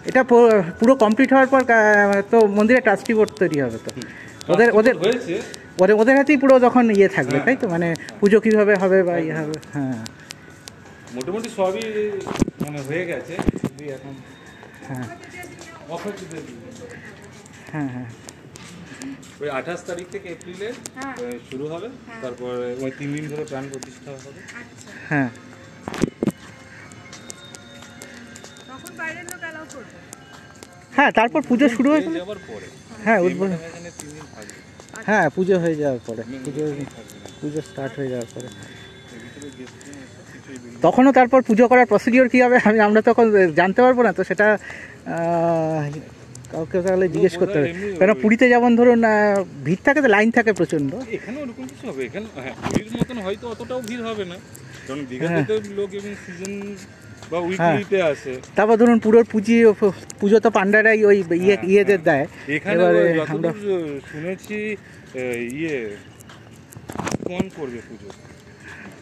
এটা পুরো কমপ্লিট হওয়ার পর তো মন্দিরে ট্রাস্টি বোর্ড তৈরি হবে তো ওদের ওদের ওদের ওদের হাতেই পুরো তখন ইয়ে থাকবে তাই তো মানে পুজো কীভাবে হবে বা ইয়ে হবে। হ্যাঁ মোটামুটি সবই মানে হয়ে গেছে এখন। হ্যাঁ হ্যাঁ হ্যাঁ ওই 28 তারিখ থেকে এপ্রিলে শুরু হবে, তারপর ওই 3 দিন ধরে প্রাণ প্রতিষ্ঠা হবে। হ্যাঁ হ্যাঁ তারপর পুজো শুরু হয়ে যাওয়ার পরে হ্যাঁ উদ্বোধন হ্যাঁ পুজো হয়ে যাওয়ার পরে পুজো স্টার্ট হয়ে যাওয়ার পরে তখনও তারপর পুজো করার প্রসিডিওর কী হবে আমরা তখন জানতে পারবো না তো সেটা কাউকে তাহলে জিজ্ঞেস করতে হবে। কেন পুরীতে যেমন ধরুন ভিড় থাকে তো লাইন থাকে প্রচণ্ড, এখানে ওরকম কিছু হবে। এখানে হ্যাঁ পুরীর মতন হয়তো অতটাও ভিড় হবে না, কারণ দীঘাতে তো লোক এবং সিজন বা উইকলিতে আসে। তারপর ধরুন পুরোর পুজো তো পান্ডারাই ওই ইয়েদের দেয়। এখানে যতদূর শুনেছি ইস্কন করবে পুজো,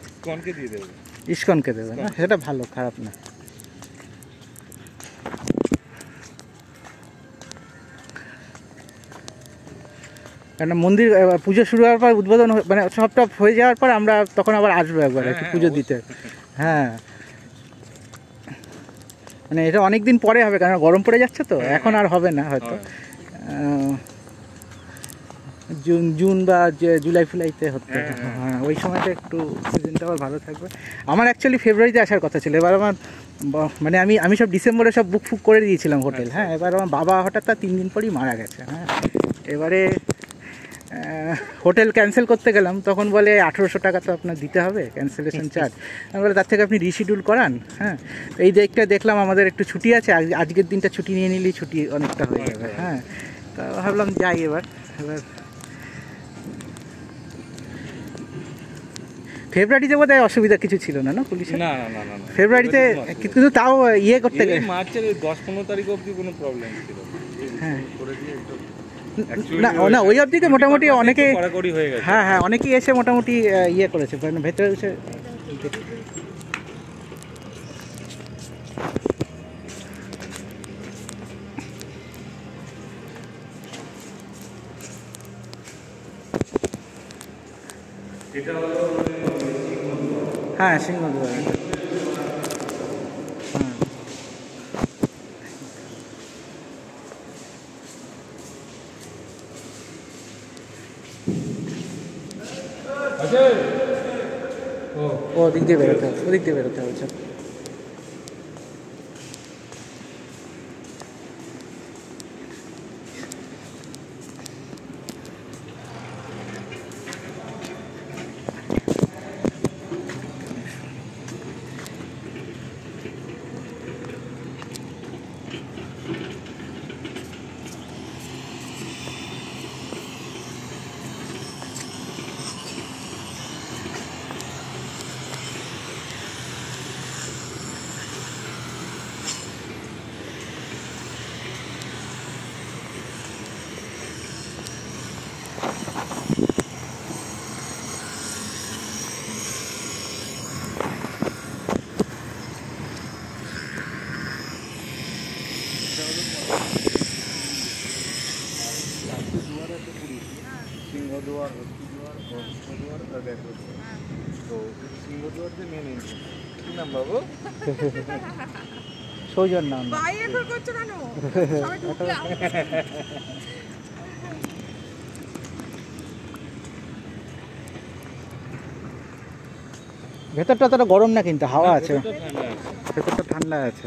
ইস্কনকে দিয়ে দেবে। ইস্কনকে দেবে না, সেটা ভালো, খারাপ না। কেন মন্দির পুজো শুরু হওয়ার পর উদ্বোধন মানে সবটা হয়ে যাওয়ার পর আমরা তখন আবার আসবো একবার একটু পুজো দিতে। হ্যাঁ মানে এটা অনেক দিন পরে হবে, কারণ গরম পড়ে যাচ্ছে তো এখন আর হবে না হয়তো। জুন বা জুলাই ফুলাইতে হতে হ্যাঁ ওই সময়টা একটু সিজনটা আবার ভালো থাকবে। আমার অ্যাকচুয়ালি ফেব্রুয়ারিতে আসার কথা ছিল, এবার আমার মানে আমি সব ডিসেম্বরে সব বুক ফুক করে দিয়েছিলাম হোটেল। হ্যাঁ এবার আমার বাবা হঠাৎ তার 3 দিন পরই মারা গেছে। হ্যাঁ এবারে হোটেল ক্যান্সেল করতে গেলাম, তখন বলে 1800 টাকা তো আপনার দিতে হবে ক্যান্সেলেশন চার্জ। আমি বলে তার থেকে আপনি রিশিডিউল করান। হ্যাঁ এই দিকটা দেখলাম আমাদের একটু ছুটি আছে, আজকের দিনটা ছুটি নিয়ে নিলেই ছুটি অনেকটা হয়ে যাবে। হ্যাঁ তা ভাবলাম যাই এবার ফেব্রুয়ারিতে বোধহয় অসুবিধা কিছু ছিল না, না পুলিশ? না না না না ফেব্রুয়ারিতে কিন্তু তাও ইয়ে করতে গেলে মার্চের 10-15 তারিখ অবধি কোনো প্রবলেম ছিল। হ্যাঁ না না ওই অবধিকে মোটামুটি অনেকে হ্যাঁ হ্যাঁ অনেকেই এসে মোটামুটি ইয়ে করেছে ভেতরে এসে। হ্যাঁ সিংহদুয়ার ওদিক দিয়ে বেরোতে হবে, ওদিক দিয়ে বেরোতে হবে। সিংহদুয়ার, হস্তিদুয়ার, কৃষ্ণদুয়ার আর ব্যাঘ্রদুয়ার। তো সিংহদুয়ার যে মেন এন্ট্রি, কি নাম বাবু? সৌজন নাম। ভেতরটা অতটা গরম না কিন্তু হাওয়া আছে, ভেতরটা ঠান্ডা আছে।